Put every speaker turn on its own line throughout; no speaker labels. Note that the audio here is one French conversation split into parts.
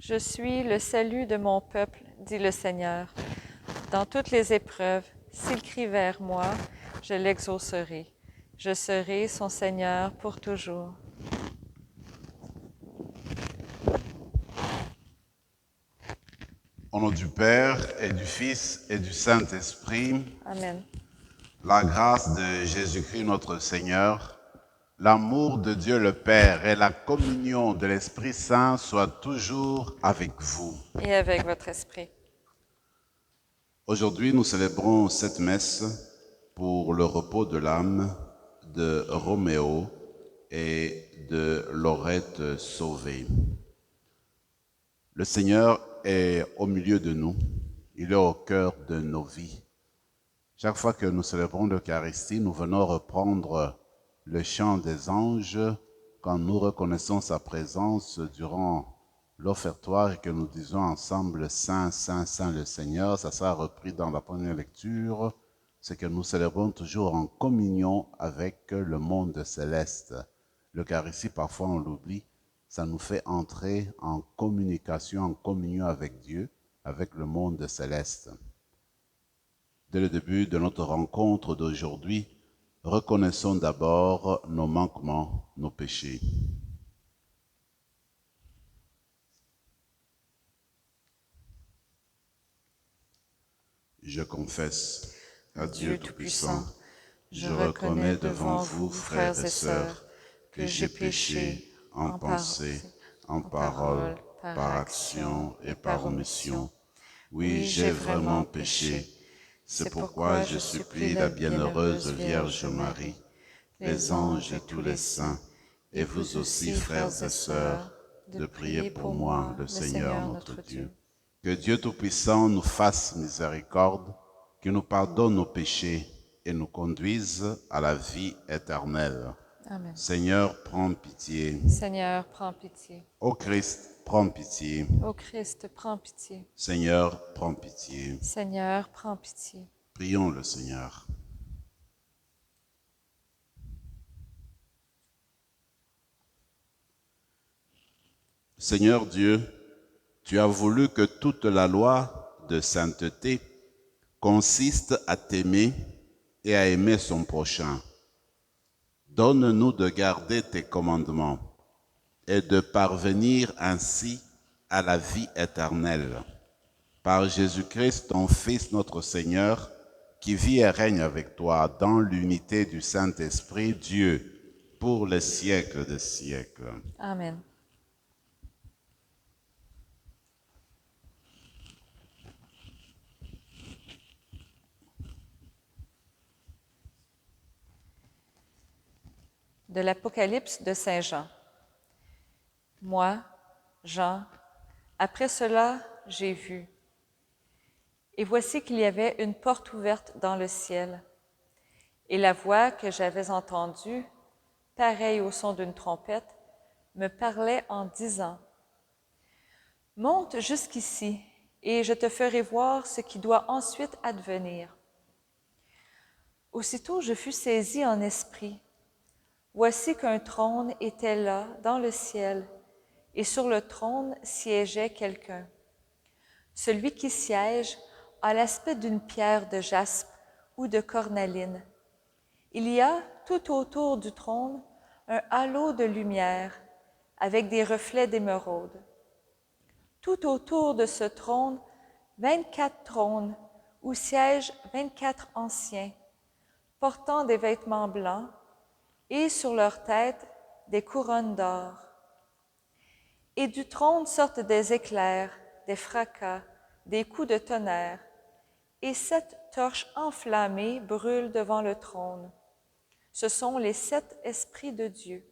Je suis le salut de mon peuple, dit le Seigneur. Dans toutes les épreuves, s'il crie vers moi, je l'exaucerai. Je serai son Seigneur pour toujours.
Au nom du Père et du Fils et du Saint-Esprit,
Amen.
la grâce de Jésus-Christ notre Seigneur, l'amour de Dieu le Père et la communion de l'Esprit Saint soient toujours avec vous.
Et avec votre esprit.
Aujourd'hui, nous célébrons cette messe pour le repos de l'âme de Roméo et de Laurette Sauvé. Le Seigneur est au milieu de nous, il est au cœur de nos vies. Chaque fois que nous célébrons l'Eucharistie, nous venons reprendre le chant des anges quand nous reconnaissons sa présence durant l'offertoire et que nous disons ensemble « Saint, Saint, Saint le Seigneur ». Ça sera repris dans la première lecture. C'est que nous célébrons toujours en communion avec le monde céleste. L'Eucharistie, parfois on l'oublie, ça nous fait entrer en communication, en communion avec Dieu, avec le monde céleste. Dès le début de notre rencontre d'aujourd'hui, reconnaissons d'abord nos manquements, nos péchés. Je confesse à Dieu Tout-Puissant, je reconnais devant vous, frères et sœurs, que j'ai péché en pensée, en parole, par action et par omission. Oui, j'ai vraiment péché. C'est pourquoi je supplie la bienheureuse Vierge Marie, les anges et tous les saints, et vous aussi, frères et sœurs, de prier pour moi, le Seigneur notre Dieu. Que Dieu Tout-Puissant nous fasse miséricorde, qu'il nous pardonne nos péchés et nous conduise à la vie éternelle.
Amen.
Seigneur, prends pitié.
Seigneur, prends pitié.
Ô Christ, prends pitié.
Ô Christ, prends pitié.
Seigneur, prends pitié.
Seigneur, prends pitié.
Prions le Seigneur. Seigneur Dieu, tu as voulu que toute la loi de sainteté consiste à t'aimer et à aimer son prochain. Donne-nous de garder tes commandements et de parvenir ainsi à la vie éternelle. Par Jésus-Christ, ton Fils, notre Seigneur, qui vit et règne avec toi dans l'unité du Saint-Esprit, Dieu, pour les siècles des siècles.
Amen. De l'Apocalypse de Saint Jean. Moi, Jean, après cela, j'ai vu. Et voici qu'il y avait une porte ouverte dans le ciel. Et la voix que j'avais entendue, pareille au son d'une trompette, me parlait en disant, « Monte jusqu'ici, et je te ferai voir ce qui doit ensuite advenir. » Aussitôt je fus saisi en esprit. Voici qu'un trône était là dans le ciel, et sur le trône siégeait quelqu'un. Celui qui siège a l'aspect d'une pierre de jaspe ou de cornaline. Il y a tout autour du trône un halo de lumière avec des reflets d'émeraude. Tout autour de ce trône, 24 trônes où siègent 24 anciens, portant des vêtements blancs, et sur leurs têtes des couronnes d'or. Et du trône sortent des éclairs, des fracas, des coups de tonnerre, et 7 torches enflammées brûlent devant le trône. Ce sont les 7 esprits de Dieu.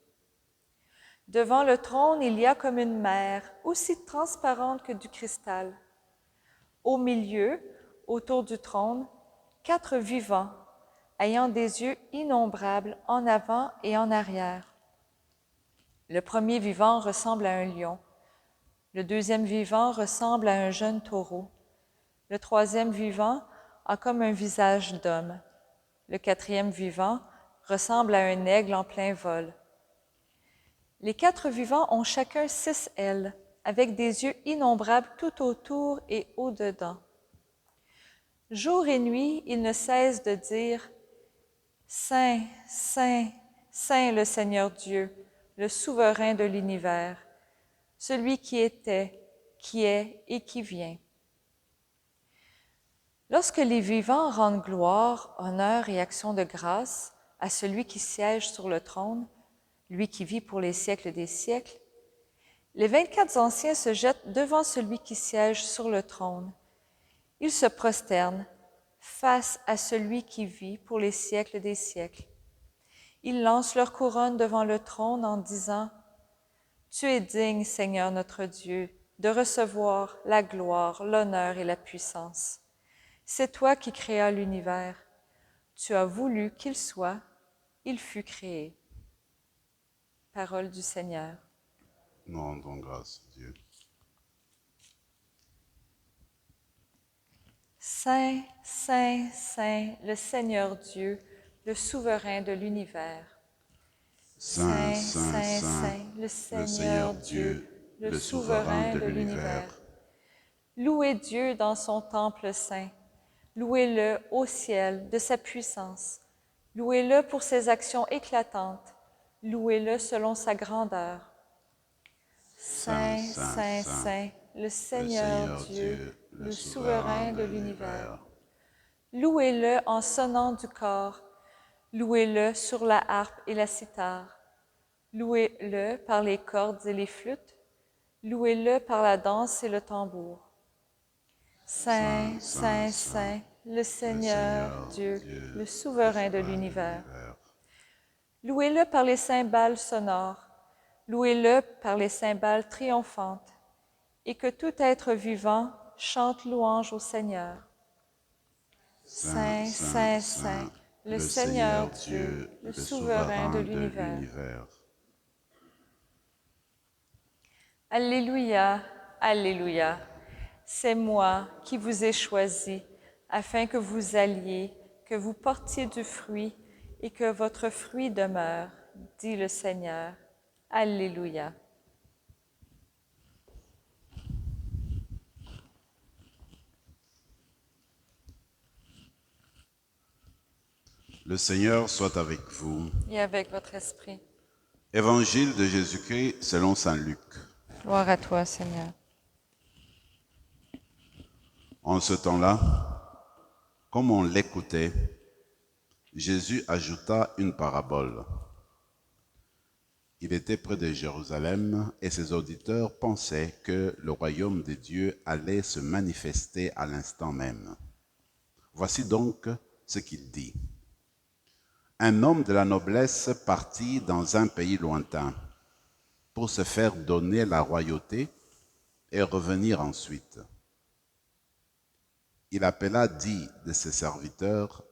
Devant le trône, il y a comme une mer, aussi transparente que du cristal. Au milieu, autour du trône, 4 vivants, ayant des yeux innombrables en avant et en arrière. Le premier vivant ressemble à un lion. Le deuxième vivant ressemble à un jeune taureau. Le troisième vivant a comme un visage d'homme. Le quatrième vivant ressemble à un aigle en plein vol. Les 4 vivants ont chacun 6 ailes, avec des yeux innombrables tout autour et au-dedans. Jour et nuit, il ne cesse de dire « Saint, Saint, Saint le Seigneur Dieu, le souverain de l'univers, celui qui était, qui est et qui vient. » Lorsque les vivants rendent gloire, honneur et action de grâce à celui qui siège sur le trône, lui qui vit pour les siècles des siècles, les 24 anciens se jettent devant celui qui siège sur le trône. Ils se prosternent face à celui qui vit pour les siècles des siècles. Ils lancent leur couronne devant le trône en disant « Tu es digne, Seigneur notre Dieu, de recevoir la gloire, l'honneur et la puissance. C'est toi qui créas l'univers. Tu as voulu qu'il soit, il fut créé. » Parole du Seigneur.
Nous rendons grâce, Dieu.
Saint, Saint, Saint, le Seigneur Dieu, le souverain de l'univers.
Saint, Saint, Saint,
le
le
Seigneur
Seigneur
Dieu,
Dieu,
le
le
souverain
souverain
de
de
l'univers.
l'univers.
Louez Dieu dans son temple saint. Louez-le au ciel de sa puissance. Louez-le pour ses actions éclatantes. Louez-le selon sa grandeur. Saint, Saint, Saint, le Seigneur Dieu, le souverain de l'univers. Louez-le en sonnant du cor. Louez-le sur la harpe et la cithare. Louez-le par les cordes et les flûtes. Louez-le par la danse et le tambour. Saint, Saint, Saint, le Seigneur Dieu, le souverain de l'univers. Louez-le par les cymbales sonores. Louez-le par les cymbales triomphantes. Et que tout être vivant chante louange au Seigneur. Saint, Saint, Saint, le Seigneur Dieu, le souverain de l'univers. Alléluia, Alléluia. C'est moi qui vous ai choisi, afin que vous alliez, que vous portiez du fruit et que votre fruit demeure, dit le Seigneur. Alléluia.
Le Seigneur soit avec vous.
Et avec votre esprit.
Évangile de Jésus-Christ selon saint Luc.
Gloire à toi, Seigneur.
En ce temps-là, comme on l'écoutait, Jésus ajouta une parabole. Il était près de Jérusalem et ses auditeurs pensaient que le royaume de Dieu allait se manifester à l'instant même. Voici donc ce qu'il dit. Un homme de la noblesse partit dans un pays lointain pour se faire donner la royauté et revenir ensuite. Il appela 10 de ses serviteurs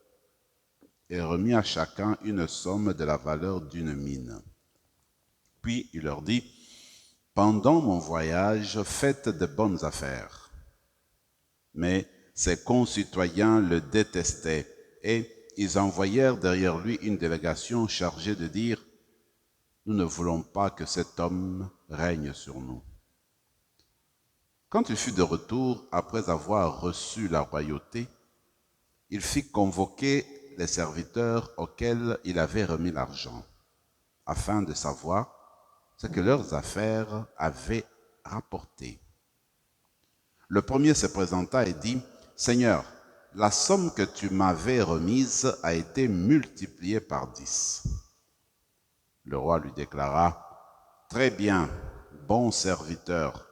et remit à chacun une somme de la valeur d'une mine. Puis il leur dit, « Pendant mon voyage, faites de bonnes affaires. » Mais ses concitoyens le détestaient et ils envoyèrent derrière lui une délégation chargée de dire, « Nous ne voulons pas que cet homme règne sur nous. » Quand il fut de retour, après avoir reçu la royauté, il fit convoquer les serviteurs auxquels il avait remis l'argent, afin de savoir ce que leurs affaires avaient rapporté. Le premier se présenta et dit, « Seigneur, la somme que tu m'avais remise a été multipliée par 10. » Le roi lui déclara, « Très bien, bon serviteur,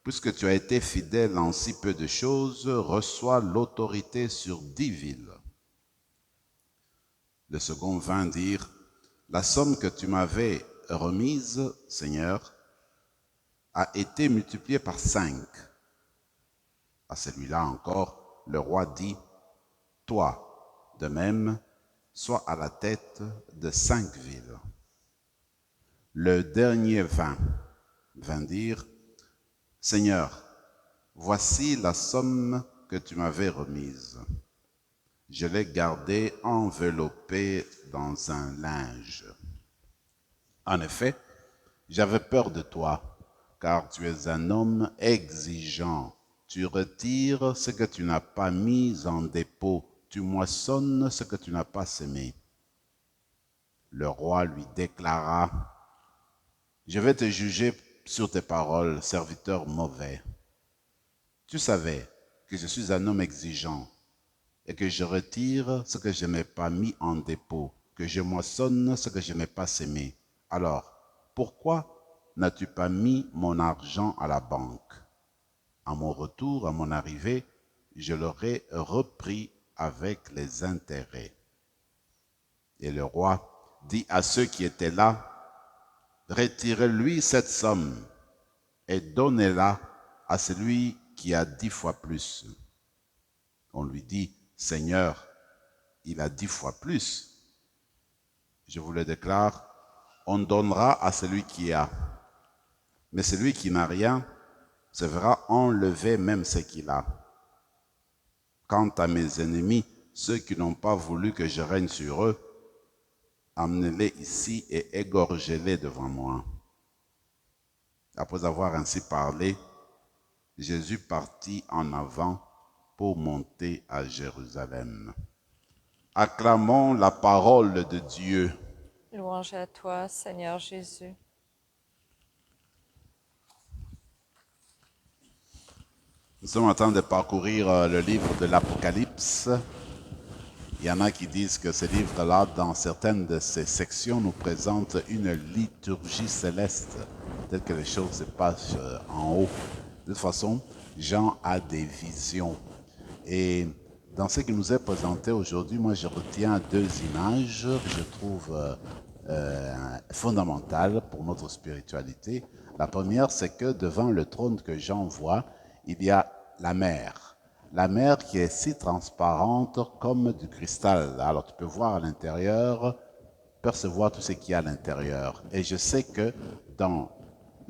puisque tu as été fidèle en si peu de choses, reçois l'autorité sur 10 villes. » Le second vint dire, « La somme que tu m'avais remise, Seigneur, a été multipliée par 5. » À celui-là encore, le roi dit, « Toi, de même, sois à la tête de 5 villes. » Le dernier vint dire, « Seigneur, voici la somme que tu m'avais remise. Je l'ai gardée enveloppée dans un linge. En effet, j'avais peur de toi, car tu es un homme exigeant. Tu retires ce que tu n'as pas mis en dépôt, tu moissonnes ce que tu n'as pas semé. Le roi lui déclara, je vais te juger sur tes paroles, serviteur mauvais. Tu savais que je suis un homme exigeant et que je retire ce que je n'ai pas mis en dépôt, que je moissonne ce que je n'ai pas semé. Alors, pourquoi n'as-tu pas mis mon argent à la banque? À mon retour, à mon arrivée, je l'aurais repris avec les intérêts. Et le roi dit à ceux qui étaient là, retirez-lui cette somme et donnez-la à celui qui a 10 fois plus. On lui dit, Seigneur, il a 10 fois plus. Je vous le déclare, on donnera à celui qui a. Mais celui qui n'a rien se verra enlever même ce qu'il a. Quant à mes ennemis, ceux qui n'ont pas voulu que je règne sur eux, amenez-les ici et égorgez-les devant moi. Après avoir ainsi parlé, Jésus partit en avant pour monter à Jérusalem. Acclamons la parole de Dieu.
Louange à toi, Seigneur Jésus.
Nous sommes en train de parcourir le livre de l'Apocalypse. Il y en a qui disent que ce livre-là, dans certaines de ses sections, nous présente une liturgie céleste, telle que les choses se passent en haut. De toute façon, Jean a des visions. Et dans ce qui nous est présenté aujourd'hui, moi je retiens deux images que je trouve fondamentales pour notre spiritualité. La première, c'est que devant le trône que Jean voit, il y a la mer. La mer qui est si transparente comme du cristal. Alors tu peux voir à l'intérieur, percevoir tout ce qu'il y a à l'intérieur. Et je sais que dans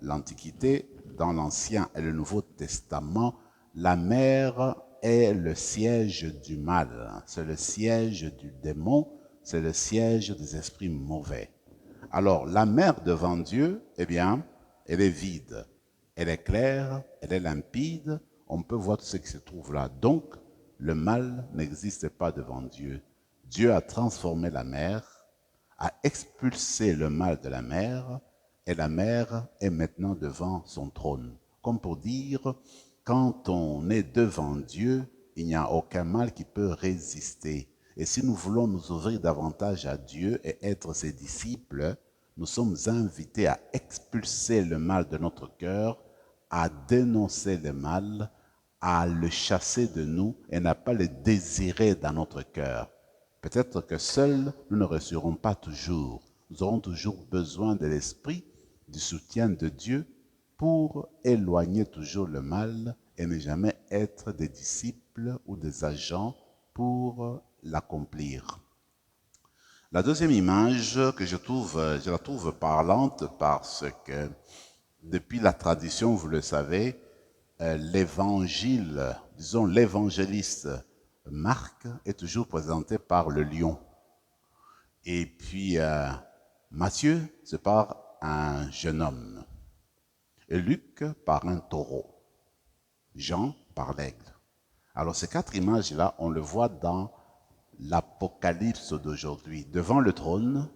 l'Antiquité, dans l'Ancien et le Nouveau Testament, la mer est le siège du mal. C'est le siège du démon, c'est le siège des esprits mauvais. Alors la mer devant Dieu, eh bien, elle est vide. Elle est claire, elle est limpide, on peut voir tout ce qui se trouve là. Donc, le mal n'existe pas devant Dieu. Dieu a transformé la mer, a expulsé le mal de la mer, et la mer est maintenant devant son trône. Comme pour dire, quand on est devant Dieu, il n'y a aucun mal qui peut résister. Et si nous voulons nous ouvrir davantage à Dieu et être ses disciples, nous sommes invités à expulser le mal de notre cœur, à dénoncer le mal, à le chasser de nous et n'a pas le désirer dans notre cœur. Peut-être que seuls, nous ne réussirons pas toujours. Nous aurons toujours besoin de l'esprit, du soutien de Dieu pour éloigner toujours le mal et ne jamais être des disciples ou des agents pour l'accomplir. La deuxième image que je la trouve parlante parce que depuis la tradition, vous le savez, l'évangile, disons l'évangéliste Marc est toujours présenté par le lion. Et puis Matthieu, c'est par un jeune homme. Et Luc par un taureau. Jean par l'aigle. Alors ces quatre images-là, on le voit dans l'Apocalypse d'aujourd'hui. Devant le trône,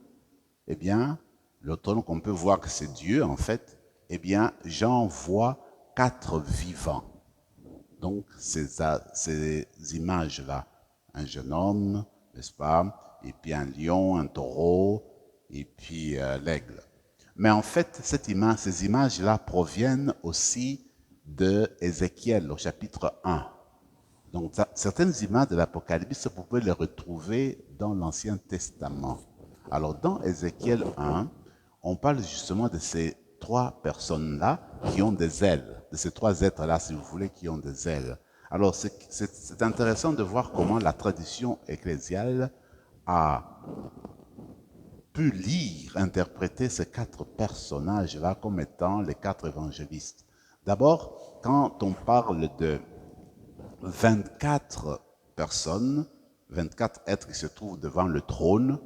eh bien, le trône qu'on peut voir que c'est Dieu en fait, eh bien, Jean voit quatre vivants. Donc, ces images-là, un jeune homme, n'est-ce pas, et puis un lion, un taureau, et puis l'aigle. Mais en fait, ces images-là proviennent aussi de Ézéchiel au chapitre 1. Donc, certaines images de l'Apocalypse, vous pouvez les retrouver dans l'Ancien Testament. Alors, dans Ézéchiel 1, on parle justement de ces trois personnes-là qui ont des ailes, de ces trois êtres-là, si vous voulez, qui ont des ailes. Alors, c'est intéressant de voir comment la tradition ecclésiale a pu lire, interpréter ces quatre personnages-là comme étant les quatre évangélistes. D'abord, quand on parle de 24 personnes, 24 êtres qui se trouvent devant le trône,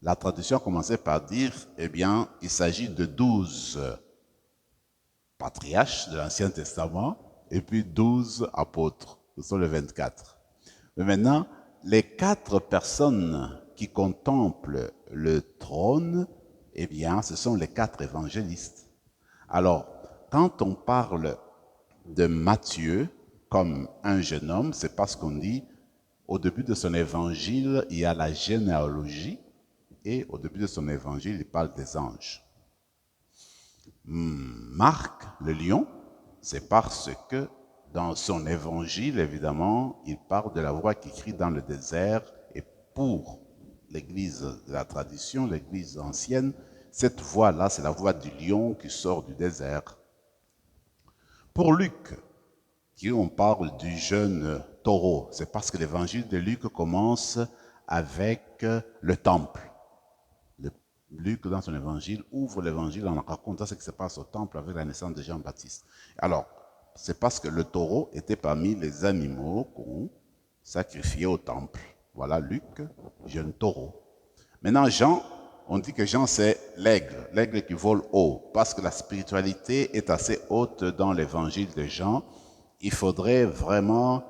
la tradition a commencé par dire, eh bien, il s'agit de 12 patriarches de l'Ancien Testament, et puis 12 apôtres, ce sont les 24. Mais maintenant, les 4 personnes qui contemplent le trône, eh bien, ce sont les 4 évangélistes. Alors, quand on parle de Matthieu comme un jeune homme, c'est parce qu'on dit, au début de son évangile, il y a la généalogie, et au début de son évangile, il parle des anges. Marc, le lion, c'est parce que dans son évangile, évidemment, il parle de la voix qui crie dans le désert, et pour l'église de la tradition, l'église ancienne, cette voix-là, c'est la voix du lion qui sort du désert. Pour Luc, qui on parle du jeune taureau, c'est parce que l'évangile de Luc commence avec le temple. Luc, dans son évangile, ouvre l'évangile en racontant ce qui se passe au temple avec la naissance de Jean-Baptiste. Alors, c'est parce que le taureau était parmi les animaux qu'on sacrifiait au temple. Voilà Luc, jeune taureau. Maintenant, Jean, on dit que Jean, c'est l'aigle qui vole haut, parce que la spiritualité est assez haute dans l'évangile de Jean. Il faudrait vraiment,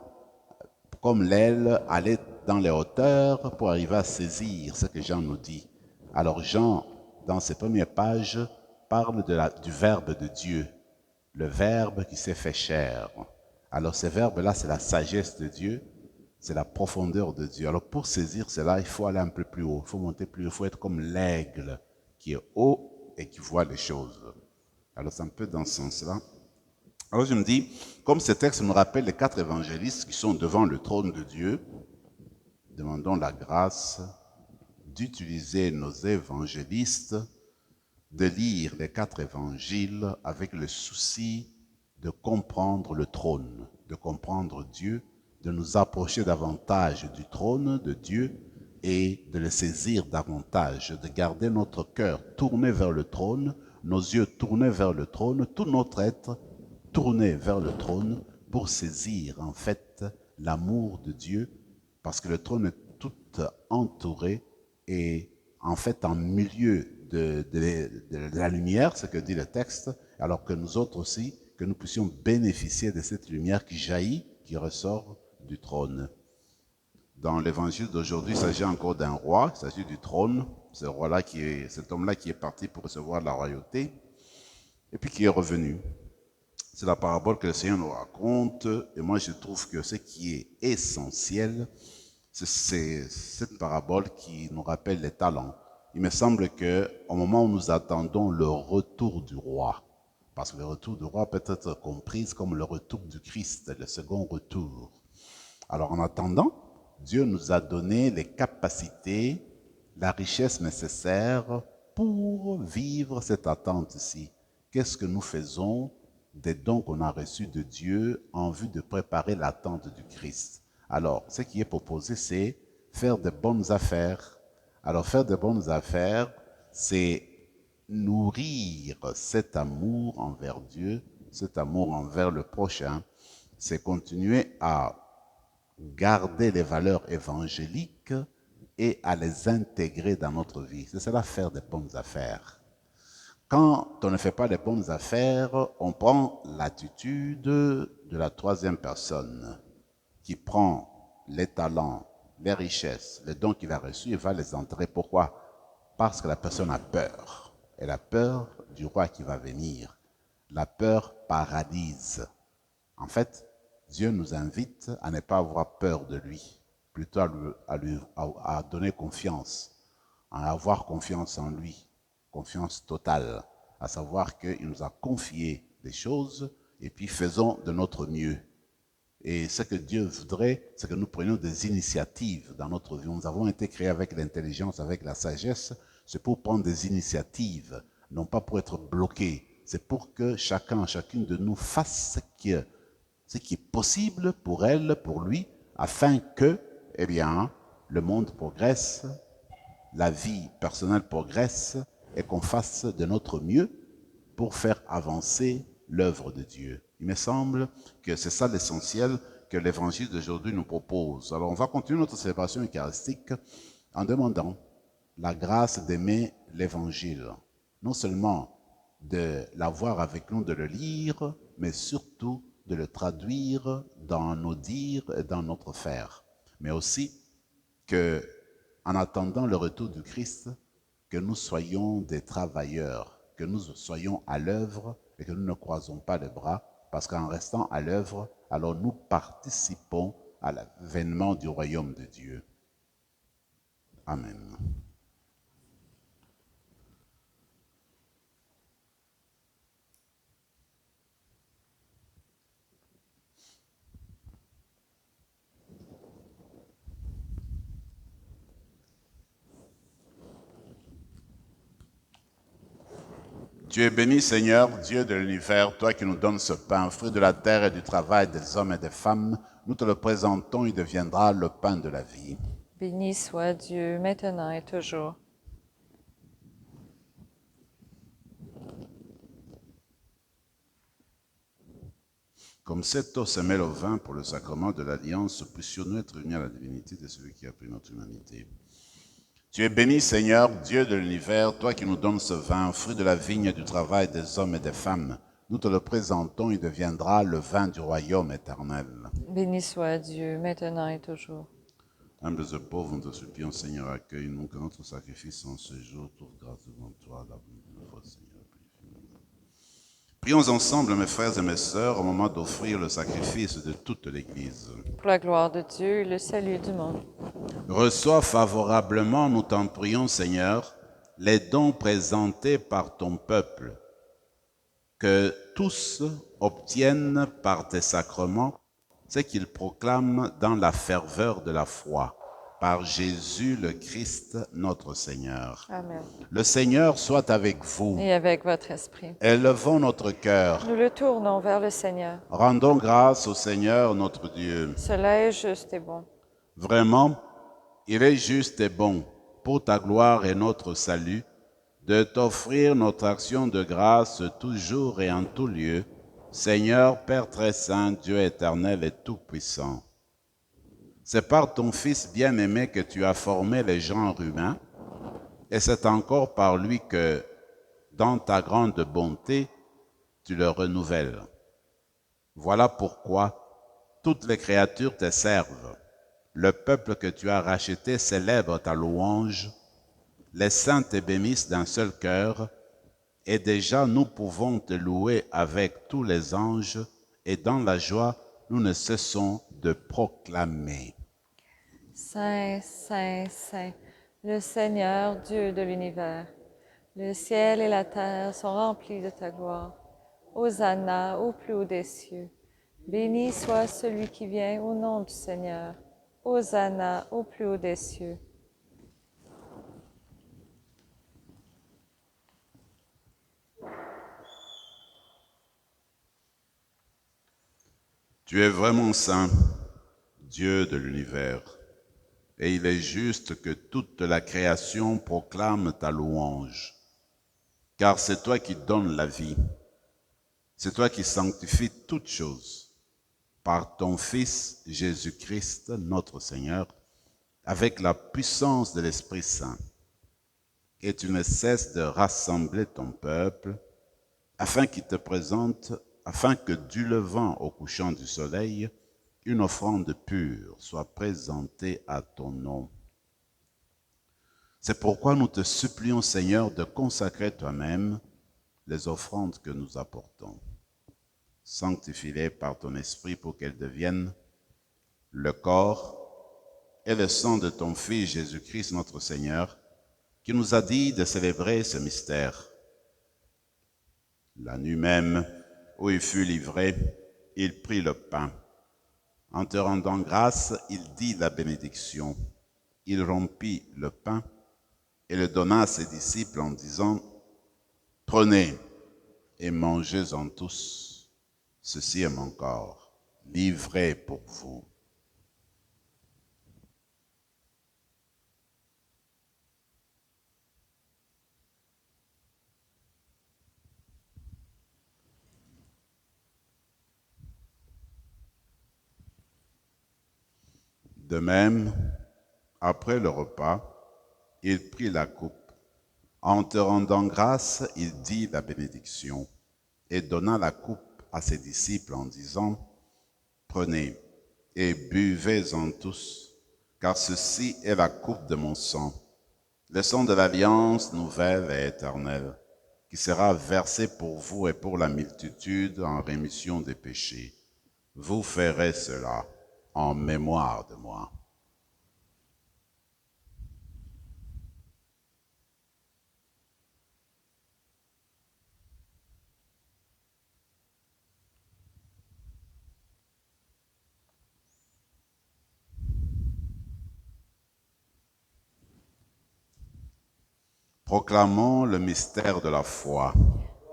comme l'aile, aller dans les hauteurs pour arriver à saisir ce que Jean nous dit. Alors Jean, dans ses premières pages, parle du Verbe de Dieu, le Verbe qui s'est fait chair. Alors ce Verbe-là, c'est la sagesse de Dieu, c'est la profondeur de Dieu. Alors pour saisir cela, il faut aller un peu plus haut, il faut monter plus haut, il faut être comme l'aigle qui est haut et qui voit les choses. Alors c'est un peu dans ce sens-là. Alors je me dis, comme ce texte nous rappelle les 4 évangélistes qui sont devant le trône de Dieu, demandons la grâce d'utiliser nos évangélistes, de lire les 4 évangiles avec le souci de comprendre le trône, de comprendre Dieu, de nous approcher davantage du trône de Dieu et de le saisir davantage, de garder notre cœur tourné vers le trône, nos yeux tournés vers le trône, tout notre être tourné vers le trône pour saisir en fait l'amour de Dieu, parce que le trône est tout entouré et en fait en milieu de la lumière, ce que dit le texte, alors que nous autres aussi, que nous puissions bénéficier de cette lumière qui jaillit, qui ressort du trône. Dans l'évangile d'aujourd'hui, il s'agit encore d'un roi, il s'agit du trône, cet homme-là qui est parti pour recevoir la royauté, et puis qui est revenu. C'est la parabole que le Seigneur nous raconte, et moi je trouve que ce qui est essentiel, c'est cette parabole qui nous rappelle les talents. Il me semble qu'au moment où nous attendons le retour du roi, parce que le retour du roi peut être compris comme le retour du Christ, le second retour. Alors en attendant, Dieu nous a donné les capacités, la richesse nécessaire pour vivre cette attente-ci. Qu'est-ce que nous faisons des dons qu'on a reçus de Dieu en vue de préparer l'attente du Christ? Alors, ce qui est proposé, c'est faire de bonnes affaires. Alors, faire de bonnes affaires, c'est nourrir cet amour envers Dieu, cet amour envers le prochain. C'est continuer à garder les valeurs évangéliques et à les intégrer dans notre vie. C'est cela, faire de bonnes affaires. Quand on ne fait pas de bonnes affaires, on prend l'attitude de la 3e personne qui prend les talents, les richesses, les dons qu'il a reçus et va les enterrer. Pourquoi? Parce que la personne a peur. Elle a peur du roi qui va venir. La peur paralyse. En fait, Dieu nous invite à ne pas avoir peur de lui, plutôt à donner confiance, à avoir confiance en lui, confiance totale, à savoir qu'il nous a confié des choses et puis faisons de notre mieux. Et ce que Dieu voudrait, c'est que nous prenions des initiatives dans notre vie. Nous avons été créés avec l'intelligence, avec la sagesse. C'est pour prendre des initiatives, non pas pour être bloqués. C'est pour que chacune de nous fasse ce qui est possible pour elle, pour lui, afin que, eh bien, le monde progresse, la vie personnelle progresse et qu'on fasse de notre mieux pour faire avancer l'œuvre de Dieu. Il me semble que c'est ça l'essentiel que l'évangile d'aujourd'hui nous propose. Alors on va continuer notre célébration eucharistique en demandant la grâce d'aimer l'évangile. Non seulement de l'avoir avec nous, de le lire, mais surtout de le traduire dans nos dires et dans notre faire. Mais aussi que, en attendant le retour du Christ, que nous soyons des travailleurs, que nous soyons à l'œuvre et que nous ne croisons pas les bras, parce qu'en restant à l'œuvre, alors nous participons à l'avènement du royaume de Dieu. Amen. Tu es béni, Seigneur, Dieu de l'univers, toi qui nous donnes ce pain, fruit de la terre et du travail des hommes et des femmes. Nous te le présentons, il deviendra le pain de la vie.
Béni soit Dieu, maintenant et toujours.
Comme cette eau se mêle au vin pour le sacrement de l'alliance, puissions-nous être unis à la divinité de celui qui a pris notre humanité. Tu es béni, Seigneur, Dieu de l'univers, toi qui nous donnes ce vin, fruit de la vigne et du travail des hommes et des femmes. Nous te le présentons, il deviendra le vin du royaume éternel.
Béni soit Dieu, maintenant et toujours.
Humbles et pauvres, nous te supplions, Seigneur, accueille-nous, que notre sacrifice en ce jour trouve grâce devant toi, la bonne de notre Seigneur. Prions ensemble, mes frères et mes sœurs, au moment d'offrir le sacrifice de toute l'Église.
Pour la gloire de Dieu et le salut du monde.
Reçois favorablement, nous t'en prions, Seigneur, les dons présentés par ton peuple, que tous obtiennent par tes sacrements ce qu'ils proclament dans la ferveur de la foi, par Jésus le Christ, notre Seigneur.
Amen.
Le Seigneur soit avec vous.
Et avec votre esprit.
Élevons notre cœur.
Nous le tournons vers le Seigneur.
Rendons grâce au Seigneur notre Dieu.
Cela est juste et bon.
Vraiment, il est juste et bon, pour ta gloire et notre salut, de t'offrir notre action de grâce toujours et en tout lieu, Seigneur, Père très saint, Dieu éternel et tout-puissant. C'est par ton Fils bien-aimé que tu as formé les genres humains, et c'est encore par lui que, dans ta grande bonté, tu le renouvelles. Voilà pourquoi toutes les créatures te servent. Le peuple que tu as racheté célèbre ta louange. Les saints te bénissent d'un seul cœur, et déjà nous pouvons te louer avec tous les anges, et dans la joie, nous ne cessons de proclamer.
Saint, Saint, Saint, le Seigneur Dieu de l'univers. Le ciel et la terre sont remplis de ta gloire. Hosanna au plus haut des cieux. Béni soit celui qui vient au nom du Seigneur. Hosanna au plus haut des cieux.
Tu es vraiment saint, Dieu de l'univers, et il est juste que toute la création proclame ta louange, car c'est toi qui donnes la vie, c'est toi qui sanctifies toutes choses, par ton Fils Jésus-Christ, notre Seigneur, avec la puissance de l'Esprit Saint. Et tu ne cesses de rassembler ton peuple, afin que du levant au couchant du soleil, une offrande pure soit présentée à ton nom. C'est pourquoi nous te supplions, Seigneur, de consacrer toi-même les offrandes que nous apportons. Sanctifie-les par ton esprit pour qu'elles deviennent le corps et le sang de ton Fils Jésus-Christ notre Seigneur, qui nous a dit de célébrer ce mystère. La nuit même où il fut livré, il prit le pain. En te rendant grâce, il dit la bénédiction. Il rompit le pain et le donna à ses disciples en disant, « Prenez et mangez-en tous. Ceci est mon corps, livré pour vous. » De même, après le repas, il prit la coupe En te rendant grâce, il dit la bénédiction et donna la coupe à ses disciples en disant, « Prenez et buvez-en tous, car ceci est la coupe de mon sang, le sang de l'alliance nouvelle et éternelle, qui sera versé pour vous et pour la multitude en rémission des péchés. Vous ferez cela en mémoire de moi. » Proclamons le mystère de la foi.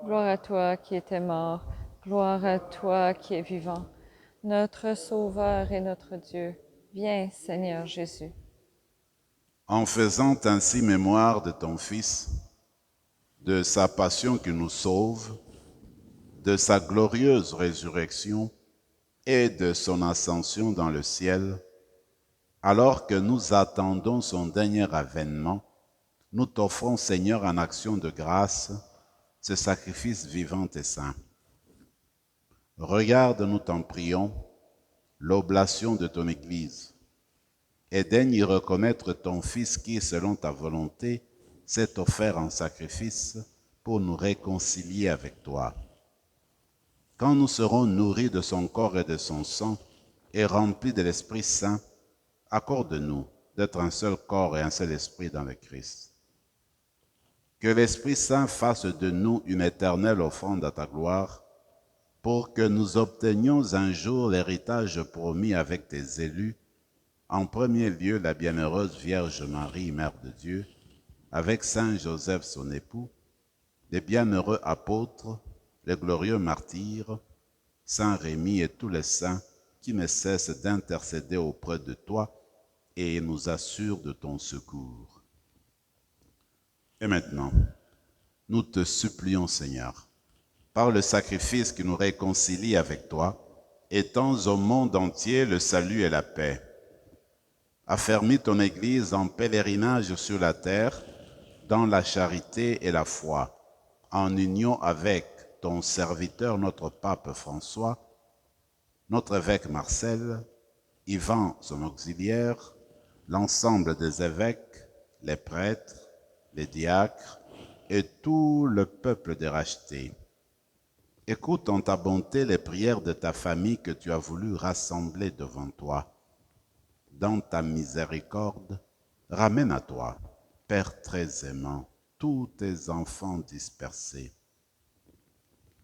Gloire à toi qui étais mort, gloire à toi qui es vivant, notre Sauveur et notre Dieu. Viens, Seigneur Jésus.
En faisant ainsi mémoire de ton Fils, de sa passion qui nous sauve, de sa glorieuse résurrection et de son ascension dans le ciel, alors que nous attendons son dernier avènement, nous t'offrons, Seigneur, en action de grâce, ce sacrifice vivant et saint. Regarde, nous t'en prions, l'oblation de ton Église, et daigne y reconnaître ton Fils qui, selon ta volonté, s'est offert en sacrifice pour nous réconcilier avec toi. Quand nous serons nourris de son corps et de son sang, et remplis de l'Esprit Saint, accorde-nous d'être un seul corps et un seul esprit dans le Christ. Que l'Esprit Saint fasse de nous une éternelle offrande à ta gloire, pour que nous obtenions un jour l'héritage promis avec tes élus, en premier lieu la bienheureuse Vierge Marie, Mère de Dieu, avec Saint Joseph son époux, les bienheureux apôtres, les glorieux martyrs, Saint Rémy et tous les saints qui ne cessent d'intercéder auprès de toi et nous assurent de ton secours. Et maintenant, nous te supplions, Seigneur, par le sacrifice qui nous réconcilie avec toi, étends au monde entier le salut et la paix. Affermis ton Église en pèlerinage sur la terre, dans la charité et la foi, en union avec ton serviteur, notre pape François, notre évêque Marcel, Ivan, son auxiliaire, l'ensemble des évêques, les prêtres, les diacres et tout le peuple des rachetés. Écoute en ta bonté les prières de ta famille que tu as voulu rassembler devant toi. Dans ta miséricorde, ramène à toi, Père très aimant, tous tes enfants dispersés.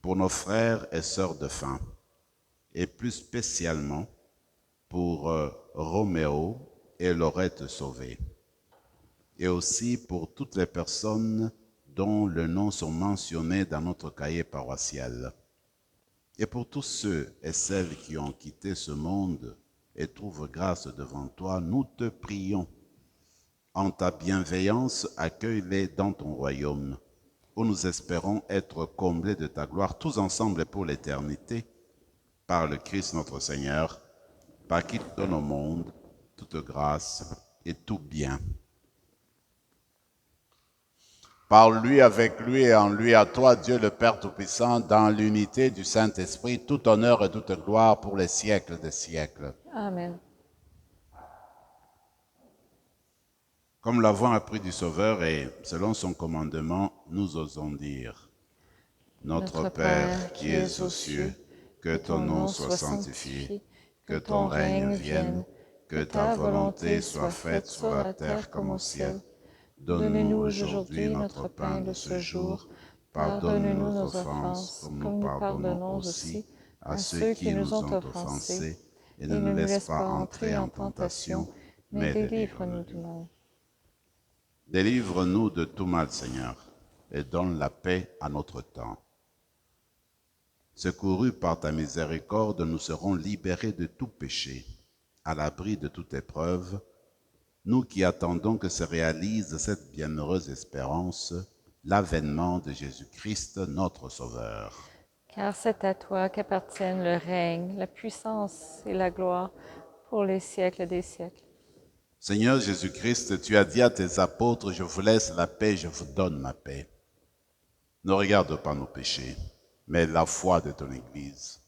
Pour nos frères et sœurs de faim, et plus spécialement pour Roméo et Laurette Sauvé, et aussi pour toutes les personnes dont les noms sont mentionnés dans notre cahier paroissial, et pour tous ceux et celles qui ont quitté ce monde et trouvent grâce devant toi, nous te prions. En ta bienveillance, accueille-les dans ton royaume, où nous espérons être comblés de ta gloire, tous ensemble et pour l'éternité, par le Christ notre Seigneur, par qui tu donnes au monde toute grâce et tout bien. Par lui, avec lui et en lui, à toi, Dieu le Père Tout-Puissant, dans l'unité du Saint-Esprit, tout honneur et toute gloire pour les siècles des siècles.
Amen.
Comme l'avons appris du Sauveur et selon son commandement, nous osons dire, Notre Père qui es aux cieux, que ton nom soit sanctifié, que ton règne vienne, que ta volonté soit faite sur la terre comme au ciel. Donne-nous aujourd'hui notre pain de ce jour. Pardonne-nous nos offenses, comme nous pardonnons aussi à ceux qui nous ont offensés. Et ne nous laisse pas entrer en tentation, mais délivre-nous du mal. Délivre-nous de tout mal, Seigneur, et donne la paix à notre temps. Secourus par ta miséricorde, nous serons libérés de tout péché, à l'abri de toute épreuve, nous qui attendons que se réalise cette bienheureuse espérance, l'avènement de Jésus-Christ, notre Sauveur.
Car c'est à toi qu'appartiennent le règne, la puissance et la gloire pour les siècles des siècles.
Seigneur Jésus-Christ, tu as dit à tes apôtres, je vous laisse la paix, je vous donne ma paix. Ne regarde pas nos péchés, mais la foi de ton Église.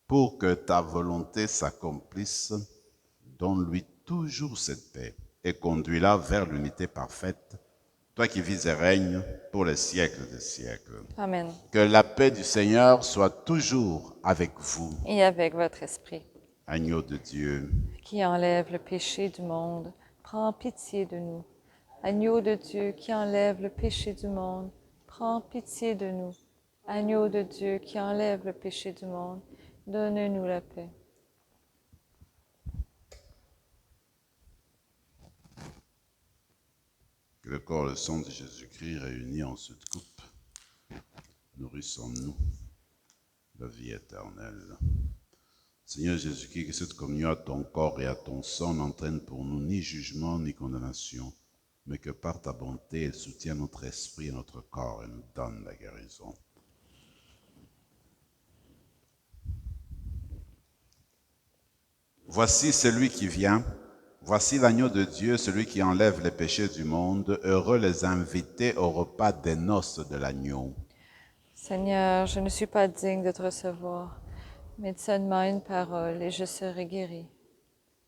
Pour que ta volonté s'accomplisse, donne-lui toujours cette paix et conduis-la vers l'unité parfaite, toi qui vis et règnes pour les siècles des siècles.
Amen.
Que la paix du Seigneur soit toujours avec vous.
Et avec votre esprit,
Agneau de Dieu,
qui enlève le péché du monde, prends pitié de nous. Agneau de Dieu, qui enlève le péché du monde, prends pitié de nous. Agneau de Dieu, qui enlève le péché du monde, donne-nous la paix.
que le corps et le sang de Jésus-Christ réunis en cette coupe nourrissent en nous la vie éternelle. Seigneur Jésus-Christ, que cette communion à ton corps et à ton sang n'entraîne pour nous ni jugement ni condamnation, mais que par ta bonté, elle soutienne notre esprit et notre corps et nous donne la guérison. Voici celui qui vient, voici l'agneau de Dieu, celui qui enlève les péchés du monde. Heureux les invités au repas des noces de l'agneau.
Seigneur, je ne suis pas digne de te recevoir, mais dis seulement une parole et je serai guéri.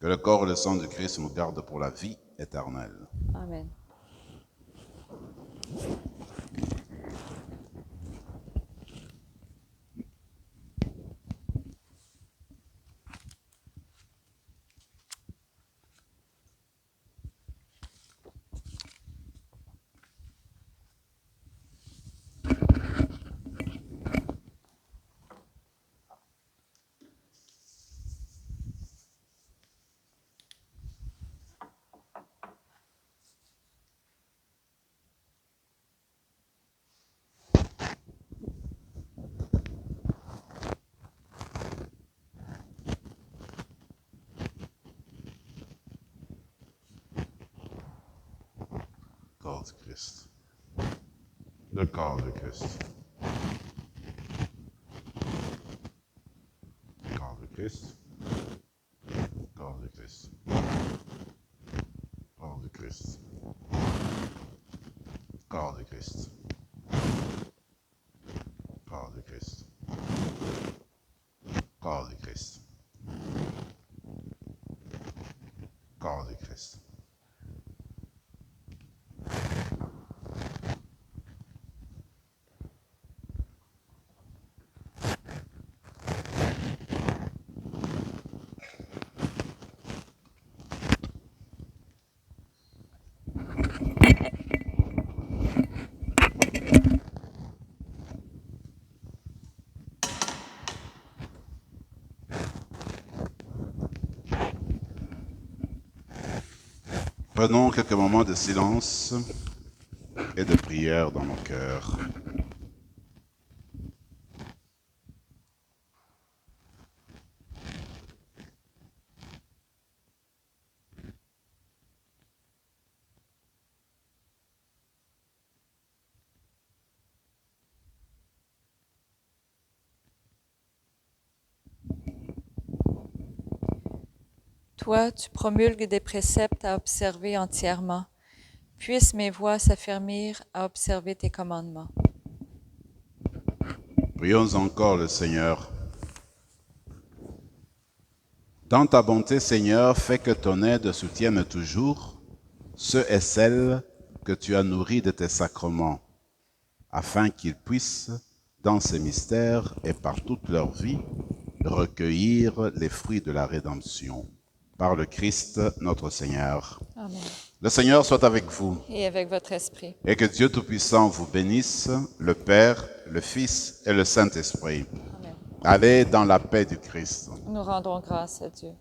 Que le corps et le sang de Christ nous gardent pour la vie éternelle.
Amen.
Corps de Christ. Le corps de Christ. Corps de Christ. Corps de Christ. Corps de Christ. Corps de Christ. Corps de Christ. Corps de Christ. Corps de Christ. Prenons quelques moments de silence et de prière dans nos cœurs.
Toi, tu promulgues des préceptes à observer entièrement. Puissent mes voix s'affermir à observer tes commandements.
Prions encore le Seigneur. Dans ta bonté, Seigneur, fais que ton aide soutienne toujours ceux et celles que tu as nourris de tes sacrements, afin qu'ils puissent, dans ces mystères et par toute leur vie, recueillir les fruits de la rédemption. Par le Christ, notre Seigneur.
Amen.
Le Seigneur soit avec vous.
Et avec votre esprit.
Et que Dieu Tout-Puissant vous bénisse, le Père, le Fils et le Saint-Esprit.
Amen.
Allez dans la paix du Christ.
Nous rendons grâce à Dieu.